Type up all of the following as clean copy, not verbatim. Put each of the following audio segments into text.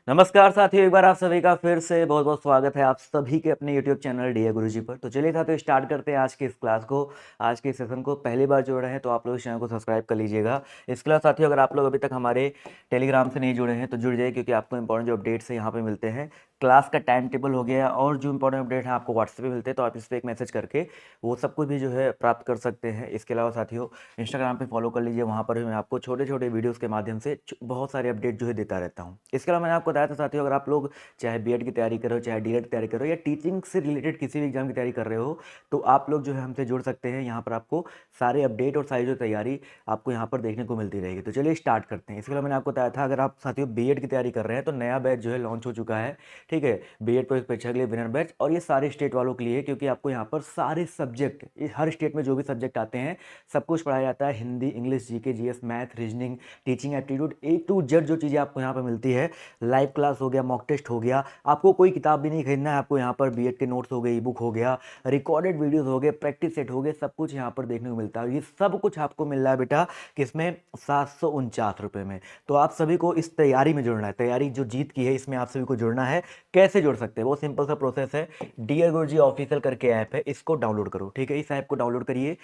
नमस्कार साथियों, एक बार आप सभी का फिर से बहुत बहुत स्वागत है आप सभी के अपने YouTube चैनल डी ए गुरुजी पर। तो चलिए साथियों, स्टार्ट करते हैं आज की इस क्लास को, आज के सेशन को। पहली बार जुड़ रहे हैं तो आप लोग इस चैनल को सब्सक्राइब कर लीजिएगा। इसके अलावा साथियों, अगर आप लोग अभी तक हमारे टेलीग्राम से नहीं जुड़े हैं तो जुड़ जाइए, क्योंकि आपको इंपॉर्टेंट जो अपडेट्स हैं यहाँ पे मिलते हैं। क्लास का टाइम टेबल हो गया और जो इंपॉर्टेंट अपडेट है आपको व्हाट्सएप पे मिलते हैं, तो आप इस पर एक मैसेज करके वो सब कुछ भी जो है प्राप्त कर सकते हैं। इसके अलावा साथियों, इंस्टाग्राम पे फॉलो कर लीजिए, वहाँ पर भी मैं आपको छोटे छोटे वीडियोस के माध्यम से बहुत सारे अपडेट जो है देता रहता हूँ। इसके अलावा मैंने आपको बताया था साथियों, अगर आप लोग चाहे बीएड की तैयारी करो, चाहे डीएड की तैयारी करो, या टीचिंग से रिलेटेड किसी भी एग्जाम की तैयारी कर रहे हो, तो आप लोग जो है हमसे जुड़ सकते हैं। यहाँ पर आपको सारे अपडेट और सारी जो तैयारी आपको यहाँ पर देखने को मिलती रहेगी। तो चलिए स्टार्ट करते हैं। इसके अलावा मैंने आपको बताया था, अगर आप साथियों बीएड की तैयारी कर रहे हैं तो नया बैच जो है लॉन्च हो चुका है। ठीक है, बीएड प्रवेश परीक्षा के लिए विनर बैच, और ये सारे स्टेट वालों के लिए, क्योंकि आपको यहाँ पर सारे सब्जेक्ट, हर स्टेट में जो भी सब्जेक्ट आते हैं सब कुछ पढ़ाया जाता है। Hindi, English, GK, GS, math, reasoning, teaching aptitude, A to Z जो चीज़ें आपको यहाँ पर मिलती है। लाइव क्लास हो गया, मॉक टेस्ट हो गया, आपको कोई किताब भी नहीं खरीदना है। आपको यहाँ पर बीएड के नोट्स हो गए, ई बुक हो गया, रिकॉर्डेड वीडियोस हो गए, प्रैक्टिस सेट हो गए, सब कुछ यहाँ पर देखने को मिलता है। ये सब कुछ आपको मिल रहा है बेटा किसमें, 749 रुपये में। तो आप सभी को इस तैयारी में जुड़ना है। तैयारी जो जीत की है इसमें आप सभी को जुड़ना है। कैसे जुड़ सकते हैं, वो सिंपल सा प्रोसेस है। डियर गुरुजी ऑफिशियल करके ऐप है, इसको डाउनलोड करो। ठीक है, इस ऐप को डाउनलोड करिए,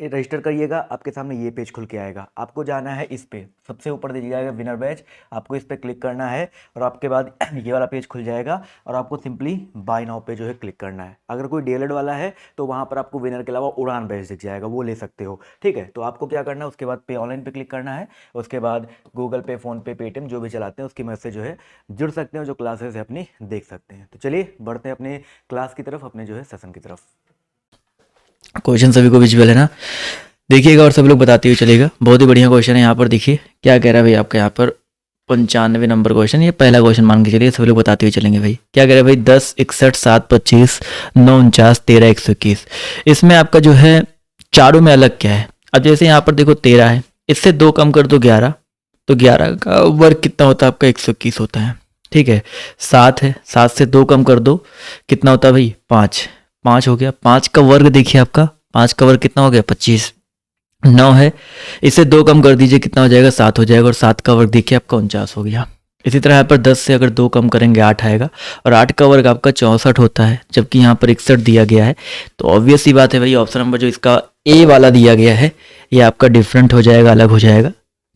रजिस्टर करिएगा, आपके सामने ये पेज खुल के आएगा। आपको जाना है इस पे, सबसे ऊपर दे जाएगा विनर बैच, आपको इस पे क्लिक करना है और आपके बाद ये वाला पेज खुल जाएगा और आपको सिंपली बाय नाउ पे जो है क्लिक करना है। अगर कोई डीएलएड वाला है तो वहाँ पर आपको विनर के अलावा उड़ान बैच दिख जाएगा, वो ले सकते हो। ठीक है, तो आपको क्या करना है, उसके बाद पे ऑनलाइन पे क्लिक करना है, उसके बाद गूगल पे, फ़ोनपे, पेटीएम जो भी चलाते हैं उसकी मदद से जो है जुड़ सकते हैं, जो क्लासेस है अपनी देख सकते हैं। तो चलिए बढ़ते हैं अपने क्लास की तरफ, अपने जो है सेशन की तरफ। क्वेश्चन सभी को विजुअल है ना, देखिएगा और सभी लोग बताते हुए चलेगा। बहुत ही बढ़िया क्वेश्चन है। यहाँ पर देखिए क्या कह रहा है भाई, आपका यहाँ पर 95 नंबर क्वेश्चन, ये पहला क्वेश्चन मान के चलिए, सभी लोग बताते हुए चलेंगे। भाई क्या कह रहा है भाई, 10, 61, 7, 25, 9, 49, 13, 121। इसमें आपका जो है चारों में अलग क्या है। अब जैसे यहाँ पर देखो 13 है, इससे 2 कम कर दो 11, तो 11 का वर्ग कितना होता है आपका, 121 होता है। ठीक है, 7 है, 7 से 2 कम कर दो, कितना होता है भाई, 5, 5 हो गया। 5 का वर्ग देखिए आपका, 5 का वर्ग कितना हो गया, 25। 9 है, इससे 2 कम कर दीजिए, कितना हो जाएगा, 7 हो जाएगा, और 7 का वर्ग देखिए आपका 49 हो गया। इसी तरह यहाँ पर 10 से अगर 2 कम करेंगे 8 आएगा, और 8 का वर्ग आपका 64 होता है, जबकि यहाँ पर 61 दिया गया है। तो ऑब्वियस सी बात है भाई, ऑप्शन नंबर जो इसका ए वाला दिया गया है ये आपका डिफरेंट हो जाएगा, अलग हो जाएगा।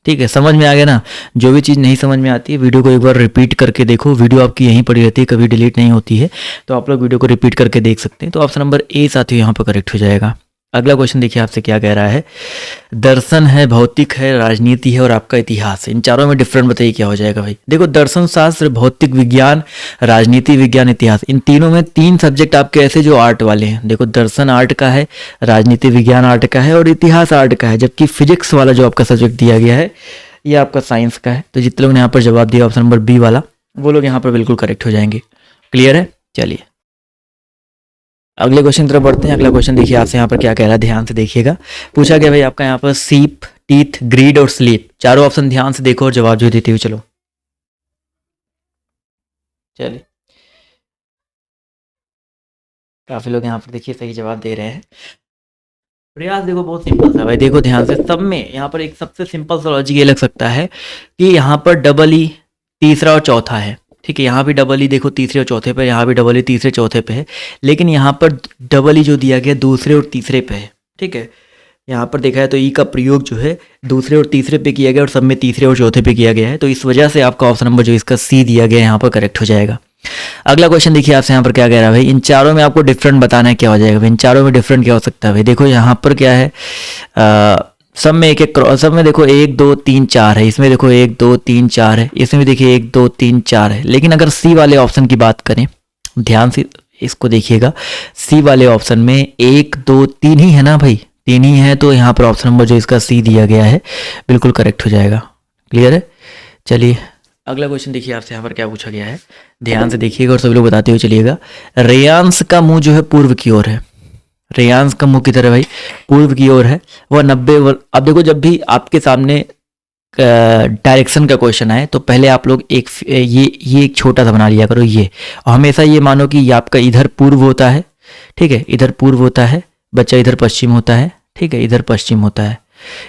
ठीक है, समझ में आ गया ना। जो भी चीज़ नहीं समझ में आती है वीडियो को एक बार रिपीट करके देखो, वीडियो आपकी यहीं पड़ी रहती है, कभी डिलीट नहीं होती है, तो आप लोग वीडियो को रिपीट करके देख सकते हैं। तो ऑप्शन नंबर ए साथियों यहाँ पर करेक्ट हो जाएगा। अगला क्वेश्चन देखिए आपसे क्या कह रहा है, दर्शन है, भौतिक है, राजनीति है और आपका इतिहास है। इन चारों में डिफरेंट बताइए क्या हो जाएगा भाई। देखो दर्शन शास्त्र, भौतिक विज्ञान, राजनीति विज्ञान, इतिहास, इन तीनों में 3 सब्जेक्ट आपके ऐसे जो आर्ट वाले हैं। देखो दर्शन आर्ट का है, राजनीति विज्ञान आर्ट का है और इतिहास आर्ट का है, जबकि फिजिक्स वाला जो आपका सब्जेक्ट दिया गया है ये आपका साइंस का है। तो जितने लोग ने यहाँ पर जवाब दिया ऑप्शन नंबर बी वाला, वो लोग यहाँ पर बिल्कुल करेक्ट हो जाएंगे। क्लियर है, चलिए अगले क्वेश्चन की तरफ बढ़ते हैं। अगला क्वेश्चन देखिए आपसे यहाँ पर क्या कह रहा है, ध्यान से देखिएगा। पूछा गया भाई आपका यहाँ पर सीप, टीथ, ग्रीड और स्लीप, चारों ऑप्शन ध्यान से देखो और जवाब जो देते हुए चलो। चलिए काफी लोग यहाँ पर देखिए सही जवाब दे रहे हैं। प्रयास देखो बहुत सिंपल सा भाई, देखो ध्यान से, सब में यहाँ पर एक सबसे सिंपल सा लॉजिक ये लग सकता है कि यहाँ पर डबल ई तीसरा और चौथा है। ठीक है, यहाँ भी डबल ई देखो तीसरे और चौथे पे, यहाँ भी डबल ई तीसरे चौथे पे है, लेकिन यहाँ पर डबल ई जो दिया गया दूसरे और तीसरे पे है। ठीक है, यहाँ पर देखा है तो ई का प्रयोग जो है दूसरे और तीसरे पे किया गया और सब में तीसरे और चौथे पे किया गया है। तो इस वजह से आपका ऑप्शन नंबर जो इसका सी दिया गया है यहाँ पर करेक्ट हो जाएगा। अगला क्वेश्चन देखिए आपसे यहाँ पर क्या कह रहा है भाई, इन चारों में आपको डिफरेंट बताना है क्या हो जाएगा। इन चारों में डिफरेंट क्या हो सकता है भाई, देखो यहाँ पर क्या है, सब में एक एक, सब में देखो 1 2 3 4 है, इसमें देखो 1 2 3 4 है, इसमें भी देखिए 1 2 3 4 है। लेकिन अगर सी वाले ऑप्शन की बात करें, ध्यान से इसको देखिएगा, सी वाले ऑप्शन में 1 2 3 ही है ना भाई, 3 ही है, तो यहाँ पर ऑप्शन नंबर जो इसका सी दिया गया है बिल्कुल करेक्ट हो जाएगा। क्लियर है, चलिए अगला क्वेश्चन देखिए आपसे यहाँ पर क्या पूछा गया है, ध्यान से देखिएगा और सभी लोग बताते हुए चलिएगा। रेयांश का मुंह जो है पूर्व की ओर है, रेयांश का मुंह की तरह भाई पूर्व की ओर है, वह 90। अब देखो जब भी आपके सामने डायरेक्शन का क्वेश्चन आए तो पहले आप लोग एक ये एक छोटा सा बना लिया करो ये, और हमेशा ये मानो कि ये आपका इधर पूर्व होता है। ठीक है, इधर पूर्व होता है, बच्चा इधर पश्चिम होता है। ठीक है, इधर पश्चिम होता है,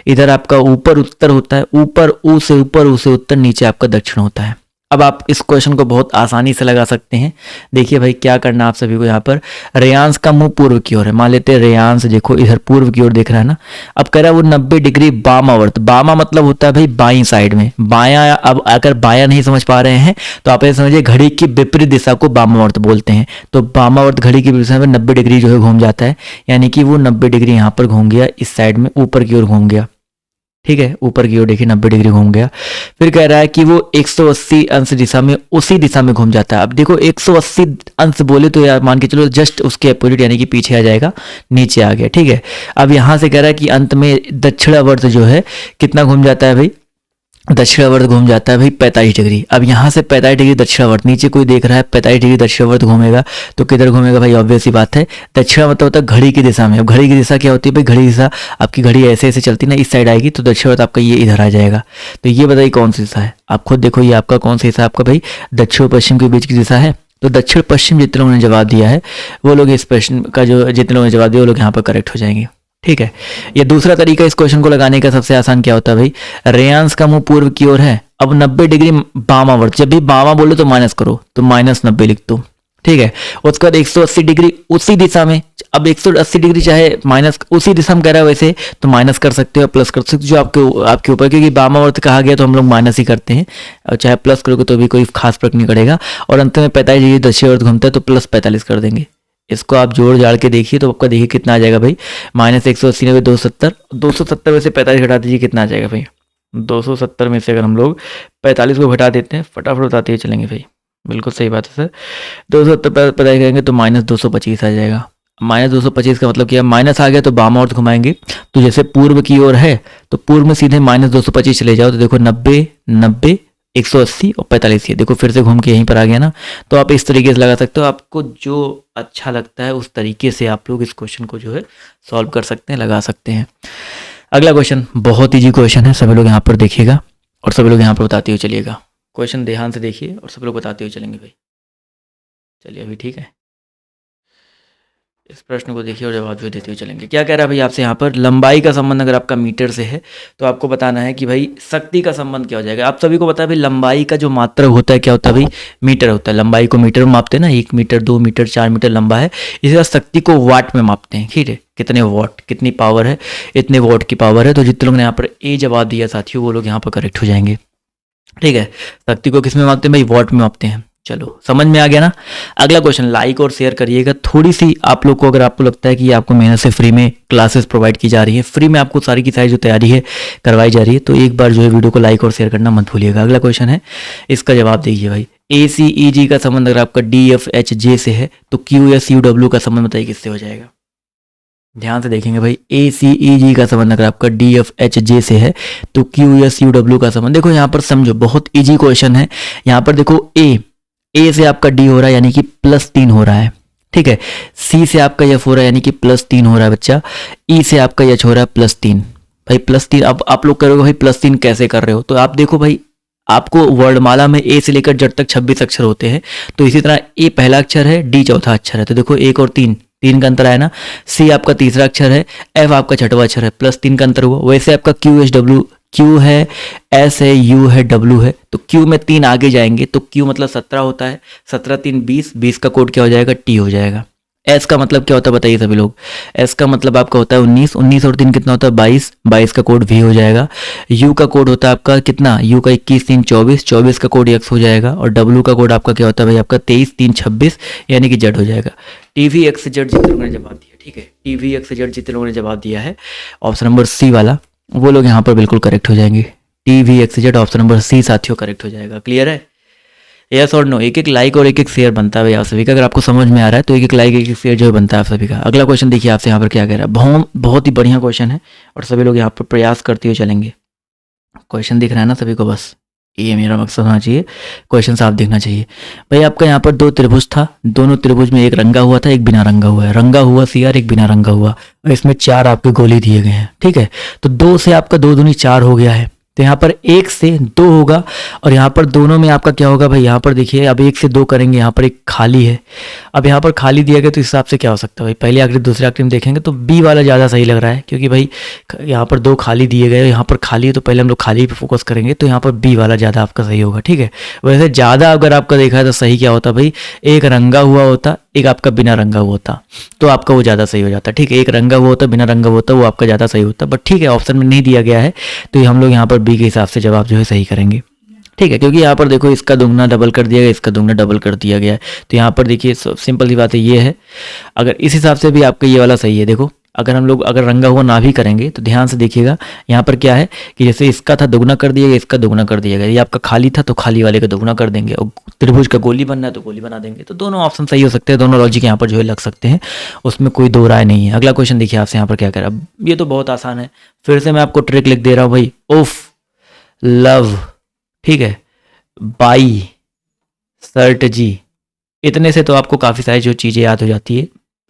इधर आपका ऊपर उत्तर होता है, ऊपर ऊ से ऊपर, ऊ से उत्तर, नीचे आपका दक्षिण होता है। अब आप इस क्वेश्चन को बहुत आसानी से लगा सकते हैं। देखिए भाई क्या करना आप सभी को, यहाँ पर रेयांश का मुंह पूर्व की ओर है, मान लेते हैं रेयांश देखो इधर पूर्व की ओर देख रहा है ना। अब कह रहा है वो 90 डिग्री वामावर्त, वामा मतलब होता है भाई बाईं साइड में, बायां। अब अगर बायां नहीं समझ पा रहे हैं तो आप ये समझिए घड़ी की विपरीत दिशा को वामावर्त बोलते हैं। तो वामावर्त घड़ी की दिशा में 90 डिग्री जो है घूम जाता है, यानी कि वो 90 डिग्री यहाँ पर घूम गया, इस साइड में ऊपर की ओर घूम गया। ठीक है, ऊपर की ओर देखिए 90 डिग्री घूम गया। फिर कह रहा है कि वो 180 अंश दिशा में उसी दिशा में घूम जाता है। अब देखो 180 अंश बोले तो यार मान के चलो जस्ट उसके अपोजिट यानी कि पीछे आ जाएगा, नीचे आ गया। ठीक है, अब यहाँ से कह रहा है कि अंत में दक्षिणावर्त जो है कितना घूम जाता है भाई, दक्षिणावर्त घूम जाता है भाई 45 डिग्री। अब यहाँ से 45 डिग्री दक्षिणावर्त, नीचे कोई देख रहा है 45 डिग्री दक्षिणावर्त घूमेगा तो किधर घूमेगा भाई, ऑब्वियस सी बात है दक्षिणा मतलब होता है घड़ी की दिशा में। अब घड़ी की दिशा क्या होती है भाई, घड़ी की दिशा आपकी घड़ी ऐसे ऐसे चलती ना, इस साइड आएगी तो दक्षिणावर्त आपका ये इधर आ जाएगा। तो ये बताइए कौन सी दिशा है, आप खुद देखो ये आपका कौन सी दिशा है, आपका भाई दक्षिण पश्चिम के बीच की दिशा है। तो दक्षिण पश्चिम जितने लोगों ने जवाब दिया है वो लोग इस प्रश्न का जो जितने लोगों ने जवाब दिया वो लोग यहाँ पर करेक्ट हो जाएंगे। ठीक है, ये दूसरा तरीका इस क्वेश्चन को लगाने का सबसे आसान क्या होता है भाई, रेयांश का मुंह पूर्व की ओर है, अब 90 डिग्री वामावर्त, जब भी वामा बोलो तो माइनस करो तो -90 लिख दो। ठीक है, उसके बाद 180 डिग्री उसी दिशा में, अब 180 डिग्री चाहे माइनस उसी दिशा में कह रहा है वैसे तो माइनस कर सकते हो प्लस कर सकते हो, जो आपके ऊपर, क्योंकि वामावर्त कहा गया तो हम लोग माइनस ही करते हैं, और चाहे प्लस करोगे तो भी कोई खास फर्क नहीं पड़ेगा। और अंत में 45 डिग्री दक्षिणावर्त घूमता है तो प्लस 45 कर देंगे। इसको आप जोड़ जाड़ के देखिए तो आपका देखिए कितना आ जाएगा भाई, -180 में 270 में से 45 घटा दीजिए कितना आ जाएगा भाई, 270 में से अगर हम लोग 45 को घटा देते हैं, फटाफट बताते हुए चलेंगे भाई, बिल्कुल सही बात है सर। 270 45 करेंगे तो -225 आ जाएगा। -225 का मतलब क्या, माइनस आ गया तो वामावर्त घुमाएंगे, तो जैसे पूर्व की ओर है तो पूर्व में सीधे -225 चले जाओ तो देखो 90 90 180 और 45, ये देखो फिर से घूम के यहीं पर आ गया ना। तो आप इस तरीके से लगा सकते हो, आपको जो अच्छा लगता है उस तरीके से आप लोग इस क्वेश्चन को जो है सॉल्व कर सकते हैं, लगा सकते हैं। अगला क्वेश्चन बहुत ईजी क्वेश्चन है, सभी लोग यहाँ पर देखिएगा और सभी लोग यहाँ पर बताते हुए चलिएगा। क्वेश्चन ध्यान से देखिए और सभी लोग बताते हुए चलेंगे भाई। चलिए अभी ठीक है, इस प्रश्न को देखिए और जवाब भी देते हुए चलेंगे। क्या कह रहा है भाई आपसे यहाँ पर, लंबाई का संबंध अगर आपका मीटर से है तो आपको बताना है कि भाई शक्ति का संबंध क्या हो जाएगा। आप सभी को पता है भाई लंबाई का जो मात्रक होता है क्या होता है भाई, मीटर होता है। लंबाई को मीटर में मापते हैं ना, 1 मीटर 2 मीटर 4 मीटर लंबा है। इसी तरह शक्ति को वाट में मापते हैं। ठीक है, कितने वाट, कितनी पावर है, इतने वाट की पावर है। तो जितने लोग ने यहाँ पर ए जवाब दिया साथियों वो लोग यहाँ पर करेक्ट हो जाएंगे। ठीक है, शक्ति को किस में मापते हैं भाई, वाट में मापते हैं। चलो समझ में आ गया ना। अगला क्वेश्चन, लाइक और शेयर करिएगा। थोड़ी सी आप लोग को अगर आपको लगता है कि आपको मेहनत से फ्री में क्लासेस प्रोवाइड की जा रही है, फ्री में आपको सारी की सारी जो तैयारी है करवाई जा रही है, तो एक बार जो है वीडियो को लाइक और शेयर करना मत भूलिएगा। अगला क्वेश्चन है, इसका जवाब दीजिए भाई। ACEG का संबंध अगर आपका DFHJ से है तो QSUW का संबंध बताइए किससे हो जाएगा। ध्यान से देखेंगे भाई, ACEG का संबंध अगर आपका DFHJ से है तो QSUW का संबंध, देखो यहाँ पर समझो बहुत इजी क्वेश्चन है। यहाँ पर देखो ए से आपका डी हो रहा है यानी कि +3 हो रहा है। ठीक है, सी से आपका एफ हो रहा है यानी कि +3 हो रहा है बच्चा। ई से आपका एच हो रहा है +3 भाई, +3। अब आप लोग करोगे भाई +3 कैसे कर रहे हो, तो आप देखो भाई आपको वर्णमाला में ए से लेकर जेड तक 26 अक्षर होते हैं, तो इसी तरह ए पहला अक्षर है, डी चौथा अक्षर है, तो देखो 1 और 3 का अंतर आया ना। सी आपका तीसरा अक्षर है, एफ आपका छठवां अक्षर है, +3 का अंतर हुआ। वैसे आपका क्यू है, एस है, यू है, डब्ल्यू है, तो क्यू में 3 आगे जाएंगे तो क्यू मतलब 17 होता है, 17 3 20, 20 का कोड क्या हो जाएगा, टी हो जाएगा। एस का मतलब क्या होता है बताइए सभी लोग, एस का मतलब आपका होता है 19, 19 और 3 कितना होता है 22, 22 का कोड वी हो जाएगा। यू का कोड होता है आपका कितना, यू का 21 3 24, 24 का कोड एक्स हो जाएगा। और डब्ल्यू का कोड आपका क्या होता है भाई आपका 23 3 26 यानी कि जेड हो जाएगा। टीवी एक्स जेड जितने लोगों ने जवाब दिया, ठीक है, टीवी एक्स जेड जितने लोगों ने जवाब दिया है ऑप्शन नंबर सी वाला, वो लोग यहाँ पर बिल्कुल करेक्ट हो जाएंगे। TVXZ ऑप्शन नंबर सी साथियों करेक्ट हो जाएगा। क्लियर है, यस और नो। एक एक लाइक और एक एक शेयर बनता है आप सभी का, अगर आपको समझ में आ रहा है तो एक एक लाइक एक एक शेयर जो है बनता है आप सभी का। अगला क्वेश्चन देखिए आपसे यहाँ पर क्या कह रहा है, बहुत ही बढ़िया क्वेश्चन है और सभी लोग यहाँ पर प्रयास करते हुए चलेंगे। क्वेश्चन दिख रहा है ना सभी को, बस ये मेरा मकसद होना चाहिए, क्वेश्चन साफ दिखना चाहिए। भाई आपका यहाँ पर 2 त्रिभुज था, दोनों त्रिभुज में एक रंगा हुआ था एक बिना रंगा हुआ है, रंगा हुआ CR एक बिना रंगा हुआ, और इसमें 4 आपके गोली दिए गए हैं। ठीक है, तो 2 से आपका 2 दूनी 4 हो गया है। तो यहाँ पर 1 से 2 होगा और यहाँ पर दोनों में आपका क्या होगा भाई, यहाँ पर देखिए अब 1 से 2 करेंगे, यहाँ पर एक खाली है। अब यहाँ पर खाली दिया गया तो इस हिसाब से क्या हो सकता है भाई, पहले आखिरी दूसरे आखिरी में देखेंगे तो बी वाला ज़्यादा सही लग रहा है, क्योंकि भाई यहाँ पर 2 खाली दिए गए, यहाँ पर खाली है तो पहले हम लोग खाली पे फोकस करेंगे, तो यहाँ पर बी वाला ज़्यादा आपका सही होगा। ठीक है, वैसे ज़्यादा अगर आपका देखा है तो सही क्या होता भाई, एक रंगा हुआ होता, एक आपका बिना रंगा हुआ होता, तो आपका वो ज़्यादा सही हो जाता। ठीक है, एक रंगा हुआ होता, बिना रंगा हुआ होता, वो आपका ज़्यादा सही होता। बट ठीक है, ऑप्शन में नहीं दिया गया है तो हम लोग यहाँ पर बी के हिसाब से जवाब जो है सही करेंगे। ठीक है, क्योंकि यहाँ पर देखो इसका दुगना डबल कर दिया गया, इसका दुगना डबल कर दिया गया है, तो यहाँ पर देखिए सिंपल सी बात है ये है। अगर इस हिसाब से भी आपका ये वाला सही है, देखो अगर हम लोग अगर रंगा हुआ ना भी करेंगे तो ध्यान से देखिएगा, यहाँ पर क्या है कि जैसे इसका था दुगना कर दिया गया, इसका दुगना कर दिया गया, ये आपका खाली था तो खाली वाले का दुगना कर देंगे, और त्रिभुज का गोली बनना है तो गोली बना देंगे। तो दोनों ऑप्शन सही हो सकते हैं, दोनों लॉजिक यहाँ पर जो है लग सकते हैं, उसमें कोई दो राय नहीं है। अगला क्वेश्चन देखिए आपसे यहाँ पर क्या कह रहा है, ये तो बहुत आसान है, फिर से मैं आपको ट्रिक लिख दे रहा हूँ भाई, उफ लव, ठीक है, बाई, सर्ट जी, इतने से तो आपको काफ़ी सारी जो चीज़ें याद हो जाती है।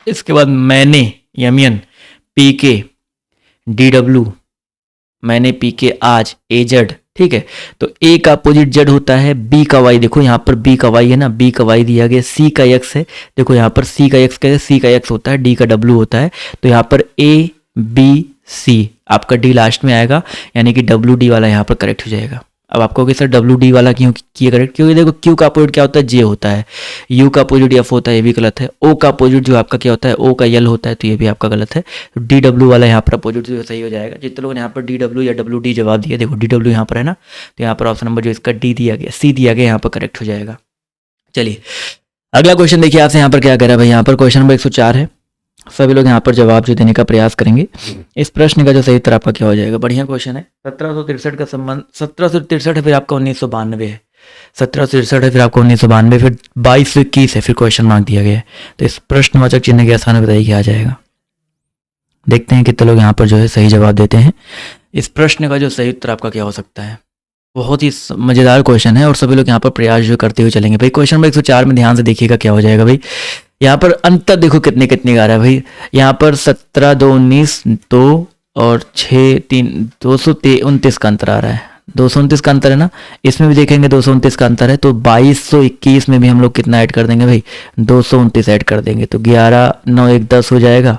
इसके बाद मैंने, यमियन, पीके, डीडब्ल्यू, मैंने पीके आज, एजड। ठीक है, तो ए का अपोजिट जेड होता है, बी का वाई, देखो यहाँ पर बी का वाई है ना, बी का वाई दिया गया, सी का एक्स है, देखो यहाँ पर सी का एक्स कैसे, सी का एक्स होता है, डी का डब्ल्यू होता है, तो यहाँ पर ए बी सी, आपका डी लास्ट में आएगा, यानी कि डब्ल्यू डी वाला यहाँ पर करेक्ट हो जाएगा। अब आपको कि सर डब्ल्यू डी वाला क्यों किया करेक्ट, क्योंकि देखो क्यू का अपोजिट क्या होता है, जे होता है, यू का अपोजिट एफ होता है, ये भी गलत है, ओ का अपोजिट जो आपका क्या होता है, ओ का यल होता है, तो ये भी आपका गलत है। तो डी डब्ल्यू वाला यहाँ पर अपोजिट जो सही हो जाएगा। जितने लोगों ने यहाँ पर डी डब्ल्यू या डब्ल्यू डी जवाब दिया, देखो डी डब्ल्यू यहाँ पर है ना, तो यहाँ पर ऑप्शन नंबर जो इसका डी दिया गया, सी दिया गया, यहाँ पर करेक्ट हो जाएगा। चलिए अगला क्वेश्चन देखिए आपसे यहाँ पर क्या कह रहा है भाई, यहाँ पर क्वेश्चन नंबर 104 है, सभी लोग यहाँ पर जवाब जो देने का प्रयास करेंगे। इस प्रश्न का जो सही उत्तर आपका क्या हो जाएगा, बढ़िया क्वेश्चन है। 1763 का संबंध, 1763 है, फिर आपका 1992 है, 1763 है, फिर आपका 1992, फिर 2221 है, फिर क्वेश्चन मार्क दिया गया है। तो इस प्रश्नवाचक चिन्ह के आसान बताइए क्या आ जाएगा। देखते हैं कितने लोग यहाँ पर जो है सही जवाब देते हैं। इस प्रश्न का जो सही उत्तर आपका क्या हो सकता है, बहुत ही मज़ेदार क्वेश्चन है और सभी लोग यहाँ पर प्रयास जो करते हुए चलेंगे भाई। क्वेश्चन नंबर 104 में ध्यान से देखिएगा क्या हो जाएगा भाई। यहाँ पर अंतर देखो कितने कितने आ रहा है भाई, यहाँ पर 17 2 19 2 और 6 3 229 का अंतर आ रहा है, 229 का अंतर है ना, इसमें भी देखेंगे 229 का अंतर है, तो 2221 में भी हम लोग कितना ऐड कर देंगे भाई, 229 ऐड कर देंगे, तो 11 9 1 10 हो जाएगा,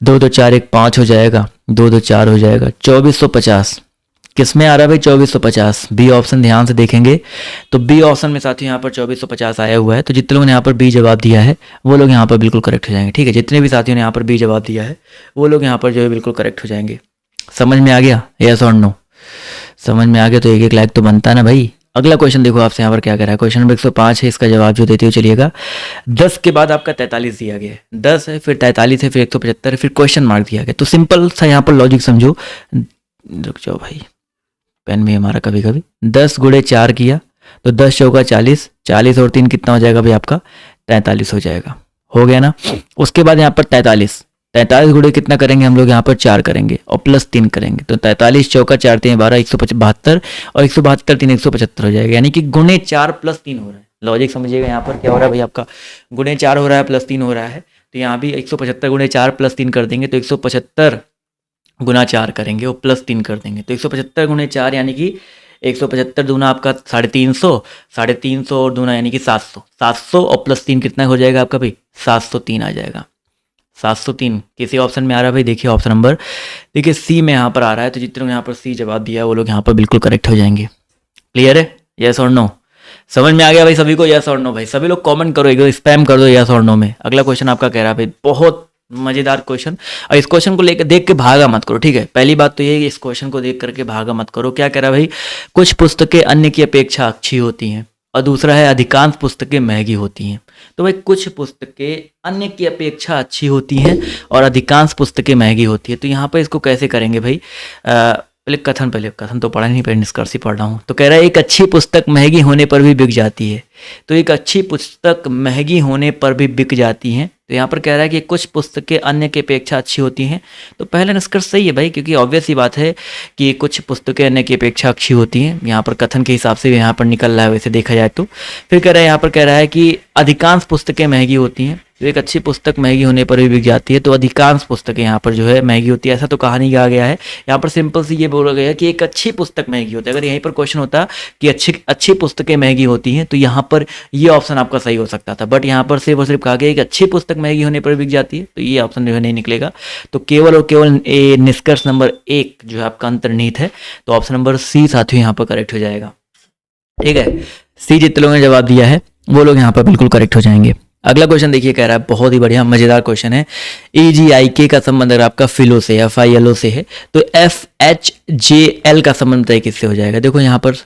2 2 4 1 5 हो जाएगा, 2 2 4 हो जाएगा, 2450 किस में आ रहा है भाई, 2450, बी ऑप्शन ध्यान से देखेंगे तो बी ऑप्शन में साथियों यहाँ पर 2450 आया हुआ है। तो जितने लोगों ने यहाँ पर बी जवाब दिया है वो लोग यहाँ पर बिल्कुल करेक्ट हो जाएंगे। ठीक है, जितने भी साथियों ने यहाँ पर बी जवाब दिया है वो लोग यहाँ पर जो है बिल्कुल करेक्ट हो जाएंगे। समझ में आ गया, यस और नो, समझ में आ गया तो एक लाइक तो बनता है ना भाई। अगला क्वेश्चन देखो आपसे यहाँ पर क्या कह रहा है, क्वेश्चन नंबर 105 है, इसका जवाब जो देते हुए चलिएगा। 10 के बाद आपका 43 दिया गया है, 10 है, फिर 43 है, फिर 175 है, फिर क्वेश्चन मार्क दिया गया। तो सिंपल सा यहाँ पर लॉजिक समझो, रुक जाओ भाई, पेन में हमारा कभी कभी 10 गुणे 4 किया तो 10 चौका 40, 40 और 3 कितना हो जाएगा भाई आपका 43 हो जाएगा, हो गया ना। उसके बाद यहाँ पर 43 गुणे कितना करेंगे हम लोग यहाँ पर 4 करेंगे और प्लस 3 करेंगे, तो 43 चौका 4 3 12 172 और 172 3 175 हो जाएगा, यानी कि गुणे 4 प्लस 3 हो रहा है। लॉजिक समझिएगा, यहाँ पर क्या हो रहा है भाई आपका गुणे 4 हो रहा है प्लस 3 हो रहा है, तो यहाँ भी 175 गुणे 4 प्लस 3 कर देंगे, तो 175 गुना 4 करेंगे और प्लस 3 कर देंगे, तो 175 गुणे 4 यानी कि 175 दूना आपका 350, 350 और दूना यानी कि 700, 700 और प्लस 3 कितना हो जाएगा आपका भाई 703 आ जाएगा। 703 किसी ऑप्शन में आ रहा है भाई, देखिए ऑप्शन नंबर देखिए सी में यहाँ पर आ रहा है, तो जितने लोग यहाँ पर सी जवाब दिया है वो लोग यहाँ पर बिल्कुल करेक्ट हो जाएंगे। क्लियर है, यस और नो, समझ में आ गया भाई सभी को, यस और नो भाई। सभी लोग कमेंट करो, एक स्पैम कर दो यस और नो में। अगला क्वेश्चन आपका कह रहा है भाई, बहुत मजेदार क्वेश्चन, और इस क्वेश्चन को लेकर देख के भागा मत करो। ठीक है, पहली बात तो ये है कि इस क्वेश्चन को देख करके भागा मत करो। क्या कह रहा है भाई, कुछ पुस्तकें अन्य की अपेक्षा अच्छी होती हैं, और दूसरा है अधिकांश पुस्तकें महंगी होती हैं। तो भाई कुछ पुस्तकें अन्य की अपेक्षा अच्छी होती हैं और अधिकांश पुस्तकें महंगी होती है, तो यहाँ पर इसको कैसे करेंगे भाई। पहले कथन तो पढ़ा नहीं, पहले निष्कर्ष ही पढ़ रहा हूँ। तो कह रहा है एक अच्छी पुस्तक महंगी होने पर भी बिक जाती है, तो एक अच्छी पुस्तक महंगी होने पर भी बिक जाती हैं, तो यहाँ पर कह रहा है कि कुछ पुस्तकें अन्य की अपेक्षा अच्छी होती हैं। तो पहला निष्कर्ष सही है भाई, क्योंकि ऑब्वियस ही बात है कि कुछ पुस्तकें अन्य की अपेक्षा अच्छी होती हैं, यहाँ पर कथन के हिसाब से यहाँ पर निकल रहा है वैसे देखा जाए तो। फिर कह रहा है यहाँ पर कह रहा है कि अधिकांश पुस्तकें महंगी होती हैं, तो एक अच्छी पुस्तक महंगी होने पर भी बिक जाती है, तो अधिकांश पुस्तकें यहाँ पर जो है महंगी होती है, ऐसा तो कहा नहीं कहा गया है। यहाँ पर सिंपल सी ये बोला गया है कि एक अच्छी पुस्तक महंगी होती है। अगर यहीं पर क्वेश्चन होता कि अच्छी अच्छी पुस्तकें महंगी होती हैं तो यहाँ पर ये ऑप्शन आपका सही हो सकता था, बट यहाँ पर सिर्फ और सिर्फ कहा गया है कि अच्छी पुस्तक महंगी होने पर बिक जाती है, तो ये ऑप्शन जो है नहीं निकलेगा। तो केवल और केवल निष्कर्ष नंबर 1 जो है आपका अंतर्निहित है, तो ऑप्शन नंबर सी साथियों यहाँ पर करेक्ट हो जाएगा। ठीक है, सी जितने लोगों ने जवाब दिया है वो लोग यहाँ पर बिल्कुल करेक्ट हो जाएंगे। अगला क्वेश्चन देखिए, कह रहा है बहुत ही बढ़िया मजेदार क्वेश्चन है। EGIK का संबंध अगर आपका फिलो से FILO से है तो FHJL का संबंध तय किससे हो जाएगा। देखो यहाँ पर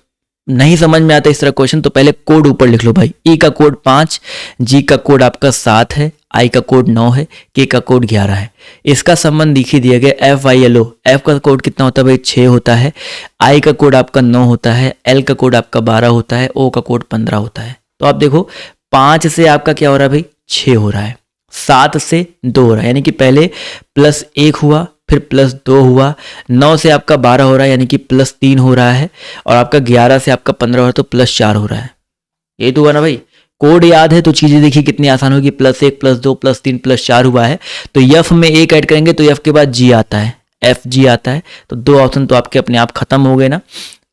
नहीं समझ में आता इस तरह क्वेश्चन तो पहले कोड ऊपर लिख लो भाई। E का कोड 5, G का कोड आपका 7 है, I का कोड 9 है, K का कोड 11 है। इसका संबंध लिखी दिया गया FILO। F का कोड कितना होता है भाई 6 होता है, I का कोड आपका 9 होता है, L का कोड आपका 12 होता है, O का कोड 15 होता है। तो आप देखो 5 से आपका क्या हो रहा है भाई 6 हो रहा है, 7 से 2 हो रहा है यानी कि पहले +1 हुआ फिर +2 हुआ, 9 से आपका 12 हो रहा है यानी कि +3 हो रहा है, और आपका 11 से आपका 15 हो रहा है तो +4 हो रहा है। ये तो हुआ ना भाई, कोड याद है तो चीज़ें देखिए कितनी आसान होगी। +1 +2 +3 +4 हुआ है तो F में 1 ऐड करेंगे तो F के बाद G आता है, FG आता है, तो 2 ऑप्शन तो आपके अपने आप खत्म हो गए ना।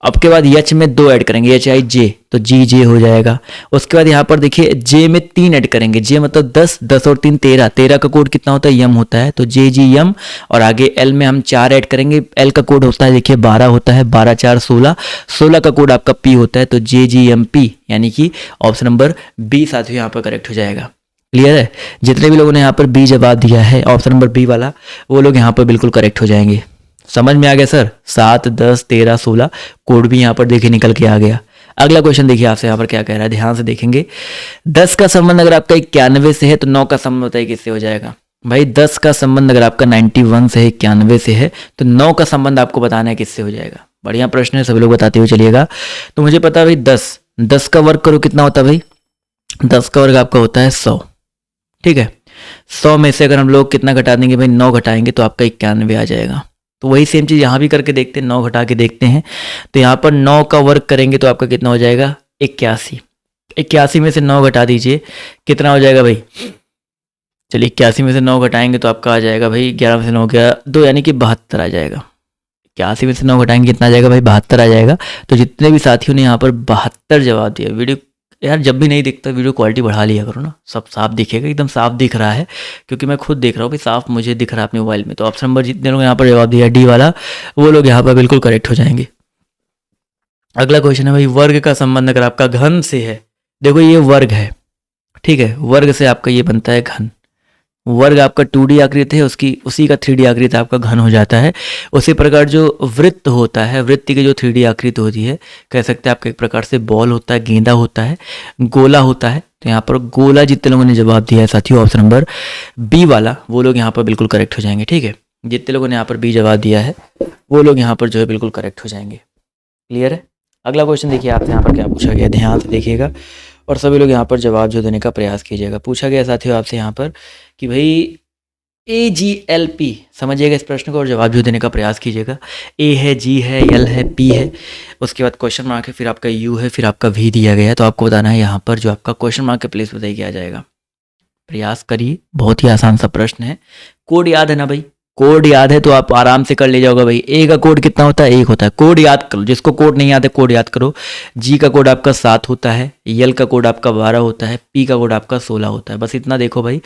अब के बाद H में 2 ऐड करेंगे, HIJ तो GJ हो जाएगा। उसके बाद यहाँ पर देखिए J में 3 ऐड करेंगे, J मतलब 10, 10 और 3 13, 13 का कोड कितना होता है M होता है तो JGM। और आगे L में हम 4 ऐड करेंगे, L का कोड होता है देखिए 12 होता है, 12 4 16, 16 का कोड आपका P होता है तो JGMP, यानी कि ऑप्शन नंबर B साथियों यहाँ पर करेक्ट हो जाएगा। क्लियर है, जितने भी लोगों ने यहाँ पर B जवाब दिया है ऑप्शन नंबर B वाला वो लोग यहाँ पर बिल्कुल करेक्ट हो जाएंगे। समझ में आ गया सर, 7 10 13 16 कोड भी यहाँ पर देखिए निकल के आ गया। अगला क्वेश्चन देखिए आपसे यहाँ पर क्या कह रहा है, ध्यान से देखेंगे। 10 का संबंध अगर आपका 91 से है तो 9 का संबंध बताइए किससे हो जाएगा। भाई 10 का संबंध अगर आपका 91 से है, 91 से है, तो 9 का संबंध आपको बताना है किससे हो जाएगा। बढ़िया प्रश्न है, सभी लोग बताते हुए चलिएगा। तो मुझे पता है भाई 10 का वर्ग करो कितना होता है भाई, 10 का वर्ग आपका होता है 100। ठीक है, 100 में से अगर हम लोग कितना घटा देंगे भाई 9 घटाएंगे तो आपका 91 आ जाएगा। तो वही सेम चीज़ यहाँ भी करके देखते हैं, 9 घटा के देखते हैं। तो यहाँ पर 9 का वर्ग करेंगे तो आपका कितना हो जाएगा 81। 81 में से 9 घटा दीजिए कितना हो जाएगा भाई, चलिए 81 में से 9 घटाएंगे तो आपका आ जाएगा भाई 11 में से 9 गया 2 यानी कि 72 आ जाएगा। 81 में से 9 घटाएंगे कितना आ जाएगा भाई 72 आ जाएगा। तो जितने भी साथियों ने यहाँ पर 72 जवाब दिया, वीडियो यार जब भी नहीं दिखता वीडियो क्वालिटी बढ़ा लिया करो ना, सब साफ दिखेगा, एकदम साफ दिख रहा है क्योंकि मैं खुद देख रहा हूँ भाई, साफ मुझे दिख रहा है अपने मोबाइल में। तो ऑप्शन नंबर जितने लोग यहाँ पर जवाब दिया D वाला वो लोग यहाँ पर बिल्कुल करेक्ट हो जाएंगे। अगला क्वेश्चन है भाई, वर्ग का संबंध अगर आपका घन से है। देखो ये वर्ग है, ठीक है, वर्ग से आपका ये बनता है घन। वर्ग आपका 2D आकृति है, उसी का 3D आकृति आपका घन हो जाता है। उसी प्रकार जो वृत्त होता है, वृत्त की जो 3D आकृति होती है, कह सकते हैं आपका एक प्रकार से बॉल होता है, गेंदा होता है, गोला होता है। तो यहाँ पर गोला जितने लोगों ने जवाब दिया है साथियों ऑप्शन नंबर B वाला वो लोग यहाँ पर बिल्कुल करेक्ट हो जाएंगे। ठीक है, जितने लोगों ने यहाँ पर B जवाब दिया है वो लोग यहाँ पर जो है बिल्कुल करेक्ट हो जाएंगे। क्लियर है। अगला क्वेश्चन देखिए आपसे यहाँ पर क्या पूछा गया, ध्यान से देखिएगा और सभी लोग यहाँ पर जवाब जो देने का प्रयास कीजिएगा। पूछा गया साथियों आपसे यहाँ पर कि भाई AGLP समझिएगा इस प्रश्न को और जवाब जो देने का प्रयास कीजिएगा। A है, G है, L है, P है, उसके बाद क्वेश्चन मार्क है, फिर आपका U है, फिर आपका V दिया गया है। तो आपको बताना है यहाँ पर जो आपका क्वेश्चन मार्क के प्लेस बताइए क्या आ जाएगा। प्रयास करिए, बहुत ही आसान सा प्रश्न है। कोड याद है ना भाई, कोड याद है तो आप आराम से कर ले जाओगे भाई। A का कोड कितना होता है 1 होता है, कोड याद करो, जिसको कोड नहीं याद है कोड याद करो। G का कोड आपका 7 होता है, L का कोड आपका 12 होता है, P का कोड आपका 16 होता है। बस इतना देखो भाई,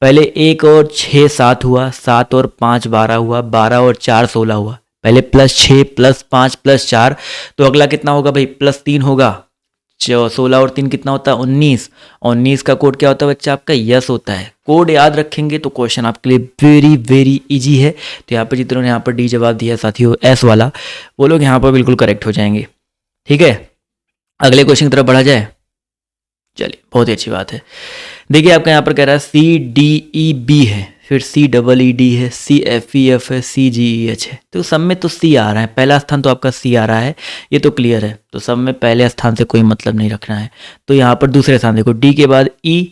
पहले 1 और 6 7 हुआ, 7 और 5 12 हुआ, 12 और 4 16 हुआ, पहले +6 +5 +4, तो अगला कितना होगा भाई +3 होगा। 16 और 3 कितना होता है 19, 19 का कोड क्या होता है बच्चा आपका यस होता है। कोड याद रखेंगे तो क्वेश्चन आपके लिए वेरी वेरी इजी है। तो यहाँ पर जितनों ने यहाँ पर डी जवाब दिया साथियों S वाला वो लोग यहाँ पर बिल्कुल करेक्ट हो जाएंगे। ठीक है, अगले क्वेश्चन की तरफ बढ़ा जाए। चलिए बहुत ही अच्छी बात है। देखिए आपका यहाँ पर कह रहा है CDEB है, फिर CEED है, CFEF है, CGEH है। तो सब में तो C आ रहा है, पहला स्थान तो आपका C आ रहा है, ये तो क्लियर है। तो सब में पहले स्थान से कोई मतलब नहीं रखना है। तो यहाँ पर दूसरे स्थान देखो, D के बाद E,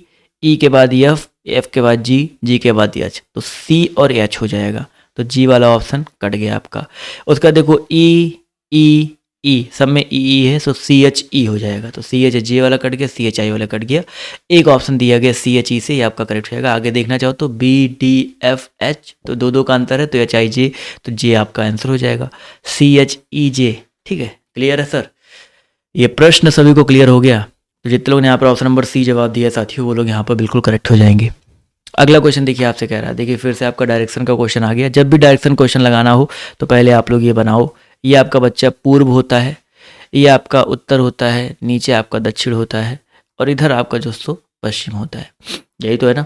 E के बाद F, F के बाद G, G के बाद H, तो C और H हो जाएगा। तो G वाला ऑप्शन कट गया आपका। उसका देखो E, E, ई, सब में ई है, सो CHE हो जाएगा। तो CHJ वाला कट गया, CHI वाला कट गया, एक ऑप्शन दिया गया CHE से, ये आपका करेक्ट हो जाएगा। आगे देखना चाहो तो BDFH, तो दो का अंतर है, तो HIJ, तो J आपका आंसर हो जाएगा, CHEJ। ठीक है, क्लियर है सर? ये प्रश्न सभी को क्लियर हो गया? तो जितने लोग ने यहाँ पर ऑप्शन नंबर C जवाब दिया साथियों, वो लोग यहाँ पर बिल्कुल करेक्ट हो जाएंगे। अगला क्वेश्चन देखिए, आपसे कह रहा है, देखिए फिर से आपका डायरेक्शन का क्वेश्चन आ गया। जब भी डायरेक्शन क्वेश्चन लगाना हो तो पहले आप लोग ये बनाओ, ये आपका बच्चा पूर्व होता है, ये आपका उत्तर होता है, नीचे आपका दक्षिण होता है, और इधर आपका दोस्तों पश्चिम होता है। यही तो है ना।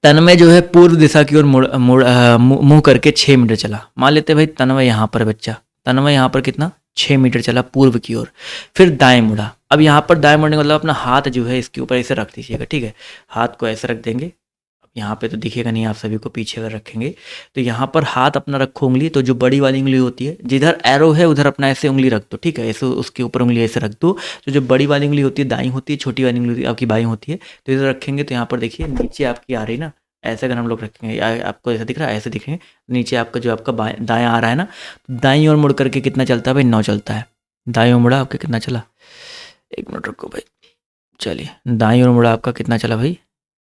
तन्मय जो है पूर्व दिशा की ओर मुंह करके 6 मीटर चला। मान लेते हैं भाई तन्मय यहाँ पर बच्चा, तन्मय यहाँ पर कितना 6 मीटर चला पूर्व की ओर, फिर दाएं मुड़ा। अब यहाँ पर दाएं मुड़ने का मतलब अपना हाथ जो है इसके ऊपर ऐसे रख दीजिएगा। ठीक है, हाथ को ऐसे रख देंगे। अब यहाँ पे तो दिखेगा नहीं, आप सभी को पीछे अगर रखेंगे तो यहाँ पर हाथ अपना रखो, उंगली तो जो बड़ी वाली उंगली होती है, जिधर एरो है उधर अपना ऐसे उंगली रख दो। ठीक है, ऐसे उसके ऊपर उंगली ऐसे रख दो। तो जो बड़ी वाली उंगली होती है दाईं होती है, छोटी वाली उंगली आपकी बाईं होती है। तो इधर रखेंगे तो यहाँ पर देखिए नीचे आपकी आ रही ना, ऐसे अगर हम लोग रखेंगे, आपको ऐसा दिख रहा है, ऐसे दिखेंगे, नीचे आपका जो आपका दायां आ रहा है ना, दाईं ओर मुड़ करके कितना चलता है भाई 9 चलता है। दाईं ओर मुड़ा आपका कितना चला, 1 मिनट रुको भाई, चलिए दाईं ओर मुड़ा आपका कितना चला भाई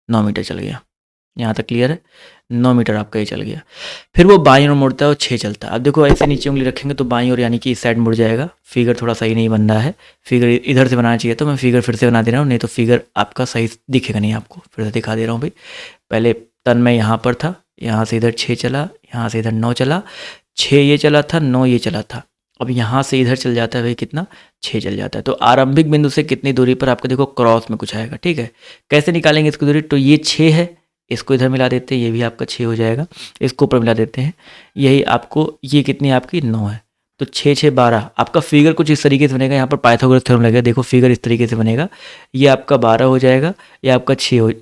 9 मीटर चल गया। यहाँ तक क्लियर है, 9 मीटर आपका ये चल गया। फिर वो बाईं ओर मुड़ता है और 6 चलता है। अब देखो ऐसे नीचे उंगली रखेंगे तो बाईं ओर यानी कि इस साइड मुड़ जाएगा। फिगर थोड़ा सही नहीं बन रहा है, फिगर इधर से बनाना चाहिए, तो मैं फिगर फिर से बना दे रहा हूँ, नहीं तो फिगर आपका सही दिखेगा नहीं आपको। फिर से दिखा दे रहा हूँ भाई, पहले तन्मय यहाँ पर था, यहाँ से इधर 6 चला, यहाँ से इधर 9 चला, 6 ये चला था, 9 ये चला था। अब यहाँ से इधर चल जाता है भाई कितना 6 चल जाता है। तो आरंभिक बिंदु से कितनी दूरी पर आपको देखो क्रॉस में कुछ आएगा। ठीक है, कैसे निकालेंगे इसकी दूरी, तो ये 6 है, इसको इधर मिला देते हैं, ये भी आपका 6 हो जाएगा, इसको ऊपर मिला देते हैं, यही आपको ये कितनी आपकी 9 है। तो 6 6 12 आपका फिगर कुछ इस तरीके से बनेगा। यहाँ पर पाइथागोरस थ्योरम लगेगा, देखो फिगर इस तरीके से बनेगा, ये आपका 12 हो जाएगा, ये आपका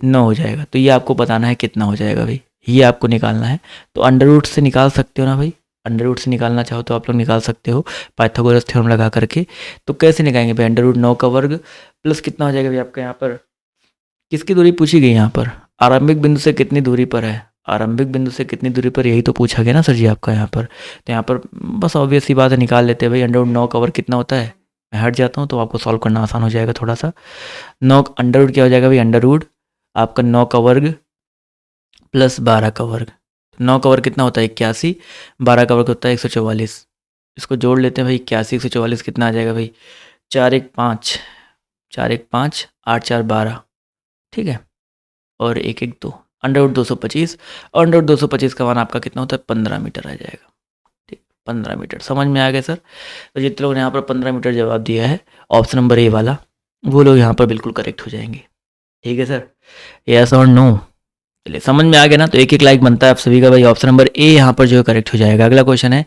9 हो जाएगा। तो ये आपको बताना है कितना हो जाएगा भाई, ये आपको निकालना है। तो अंडर रूट से निकाल सकते हो ना भाई, अंडर रूट से निकालना चाहो तो आप लोग निकाल सकते हो पाइथागोरस थ्योरम लगा करके। तो कैसे निकालेंगे भाई, अंडर रूट 9 का वर्ग प्लस कितना हो जाएगा भाई आपका, यहाँ पर किसकी दूरी पूछी गई, यहाँ पर आरंभिक बिंदु से कितनी दूरी पर है, आरंभिक बिंदु से कितनी दूरी पर, यही तो पूछा गया ना सर जी आपका यहाँ पर। तो यहाँ पर बस ऑब्वियस सी बात है, निकाल लेते हैं भाई। अंडर रूट 9 का वर्ग कितना होता है, मैं हट जाता हूँ तो आपको सॉल्व करना आसान हो जाएगा थोड़ा सा। 9 अंडर रूट क्या हो जाएगा भाई, अंडर रूट आपका 9 का वर्ग प्लस 12 का वर्ग। 9 का वर्ग कितना होता है 81, 12 का वर्ग होता है 144। इसको जोड़ लेते हैं भाई, 81 144 कितना आ जाएगा भाई, 4 1 5 4 1 5 8 4 12। ठीक है, और 1 1 2 अंडर रूट 225, और अंडर रूट 225 का मान आपका कितना होता है 15 मीटर आ जाएगा। ठीक, 15 मीटर समझ में आ गया सर। तो जितने लोगों ने यहाँ पर 15 मीटर जवाब दिया है ऑप्शन नंबर ए वाला, वो लोग यहाँ पर बिल्कुल करेक्ट हो जाएंगे। ठीक है सर, यस और नो, चलिए समझ में आ गया ना। तो एक लाइक बनता है आप सभी का भाई, ऑप्शन नंबर ए यहाँ पर जो है करेक्ट हो जाएगा। अगला क्वेश्चन है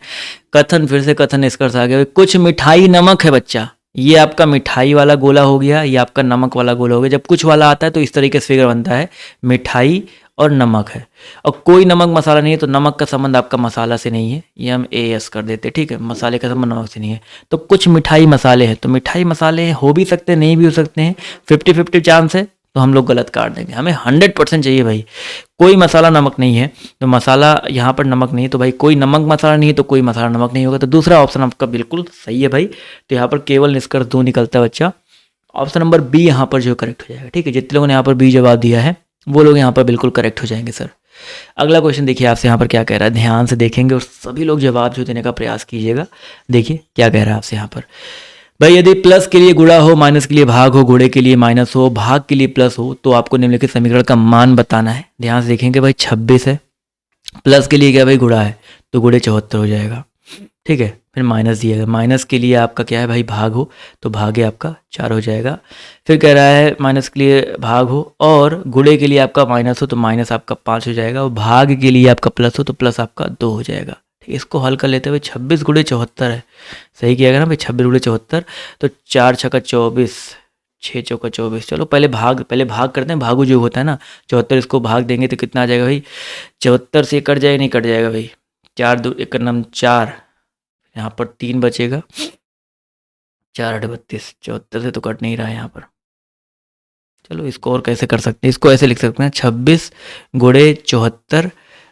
कथन, फिर से कथन निष्कर्ष आ गया। कुछ मिठाई नमक है बच्चा, ये आपका मिठाई वाला गोला हो गया, ये आपका नमक वाला गोला हो गया। जब कुछ वाला आता है तो इस तरीके से फिगर बनता है, मिठाई और नमक है, और कोई नमक मसाला नहीं है, तो नमक का संबंध आपका मसाला से नहीं है, ये हम AS कर देते हैं। ठीक है, मसाले का संबंध नमक से नहीं है। तो कुछ मिठाई मसाले हैं, तो मिठाई मसाले हो भी सकते हैं नहीं भी हो सकते हैं, 50-50 चांस है, तो हम लोग गलत काट देंगे। हमें 100% चाहिए भाई, कोई मसाला नमक नहीं है, तो मसाला यहाँ पर नमक नहीं है, तो भाई कोई नमक मसाला नहीं है तो कोई मसाला नमक नहीं होगा। तो दूसरा ऑप्शन आपका बिल्कुल सही है भाई। तो यहाँ पर केवल निष्कर्ष 2 निकलता है बच्चा, ऑप्शन नंबर बी यहाँ पर जो करेक्ट हो जाएगा। ठीक है, जितने लोगों ने यहाँ पर बी जवाब दिया है वो लोग यहाँ पर बिल्कुल करेक्ट हो जाएंगे सर। अगला क्वेश्चन देखिए आपसे यहाँ पर क्या कह रहा है, ध्यान से देखेंगे और सभी लोग जवाब जो देने का प्रयास कीजिएगा। देखिए क्या कह रहा है आपसे यहाँ पर, भाई यदि प्लस के लिए गुणा हो, माइनस के लिए भाग हो, गुणे के लिए माइनस हो, भाग के लिए प्लस हो, तो आपको निम्नलिखित समीकरण का मान बताना है। ध्यान से देखेंगे भाई, 26 है, प्लस के लिए क्या भाई गुणा है, तो गुणे 74 हो जाएगा। ठीक है, फिर माइनस दिया गया, माइनस के लिए आपका क्या है भाई भाग हो, तो भागे आपका 4 हो जाएगा। फिर कह रहा है माइनस के लिए भाग हो और गुणे के लिए आपका माइनस हो, तो माइनस आपका 5 हो जाएगा, और भाग के लिए आपका प्लस हो तो प्लस आपका 2 हो जाएगा। इसको हल कर लेते हुए 26 गुणे 74 है, सही किया गया ना भाई, 26 गुणे 74, तो 4 छक्का 24, 6 चौका 24। चलो पहले भाग करते हैं, भागु जो होता है ना 74, इसको भाग देंगे तो कितना आ जाएगा भाई, 74 से कट जाएगा, नहीं कट जाएगा भाई, 4 2 1 नम 4, यहाँ पर 3 बचेगा, 4 8 32, 74 से तो कट नहीं रहा है यहाँ पर। चलो इसको और कैसे कर सकते हैं, इसको ऐसे लिख सकते हैं 26 गुणे 74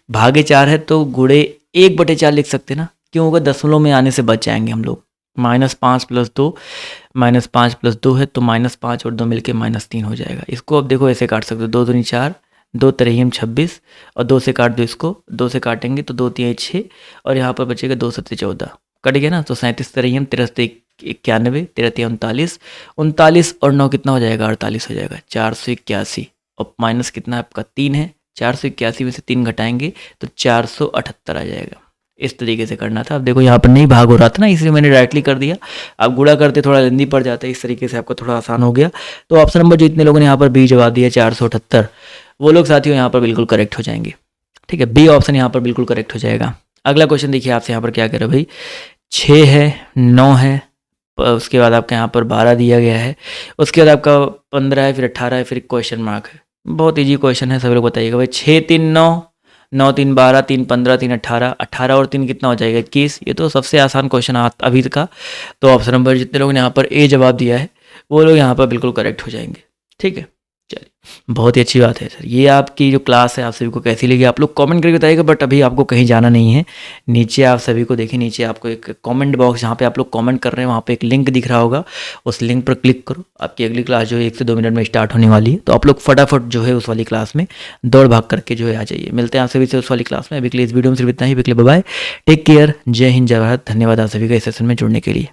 भागे 4 है, तो गुणे 1/4 लिख सकते हैं ना, क्यों होगा, दशमलव में आने से बच जाएंगे हम लोग। -5 + 2 -5 + 2 है तो -5 और 2 मिलके -3 हो जाएगा। इसको अब देखो ऐसे काट सकते हो, 2 दूनी 4, 2 तिरहिम 26 और 2 से काट दो इसको, 2 से काटेंगे तो 2 तिहाई 6 और यहाँ पर बचेगा 2 सत्ते 14, कट गया ना। तो 37 तिरहिम 93 91 93 39, 39 और 9 कितना हो जाएगा, 48 हो जाएगा, 481 और माइनस कितना आपका 3 है, 481 में से 3 घटाएंगे तो 478 आ जाएगा। इस तरीके से करना था। अब देखो यहाँ पर नहीं भाग हो रहा था ना, इसलिए मैंने डायरेक्टली कर दिया। आप गुणा करते थोड़ा लेंदी पड़ जाता है, इस तरीके से आपको थोड़ा आसान हो गया। तो ऑप्शन नंबर जो इतने लोगों ने यहाँ पर बी जवाब दिया 478, वो लोग साथियों यहाँ पर बिल्कुल करेक्ट हो जाएंगे। ठीक है, बी ऑप्शन यहाँ पर बिल्कुल करेक्ट हो जाएगा। अगला क्वेश्चन देखिए आपसे यहाँ पर क्या कह रहे हो भाई, 6 है, 9 है, उसके बाद आपका यहाँ पर 12 दिया गया है, उसके बाद आपका 15 है, फिर 18 है, फिर क्वेश्चन मार्क है। बहुत ईजी क्वेश्चन है, सभी लोग बताइएगा भाई। 6 3 9, 9 3 12, 3 15, 3 18, 18 और 3 कितना हो जाएगा 21। ये तो सबसे आसान क्वेश्चन अभी का। तो ऑप्शन नंबर जितने लोगों ने यहाँ पर ए जवाब दिया है वो लोग यहाँ पर बिल्कुल करेक्ट हो जाएंगे। ठीक है, चलिए बहुत ही अच्छी बात है सर। ये आपकी जो क्लास है आप सभी को कैसी लगी आप लोग कमेंट करके बताइएगा। बट अभी आपको कहीं जाना नहीं है, नीचे आप सभी को देखिए, नीचे आपको एक कमेंट बॉक्स जहाँ पे आप लोग कमेंट कर रहे हैं वहाँ पे एक लिंक दिख रहा होगा, उस लिंक पर क्लिक करो। आपकी अगली क्लास जो है 1 से 2 मिनट में स्टार्ट होने वाली है, तो आप लोग फटाफट जो है उस वाली क्लास में दौड़ भाग करके जो है आ जाइए। मिलते हैं आप सभी से उस वाली क्लास में। अभी के लिए इस वीडियो में सिर्फ इतना ही। बाय, टेक केयर, जय हिंद, जय भारत। धन्यवाद आप सभी का इस सेशन में जुड़ने के लिए।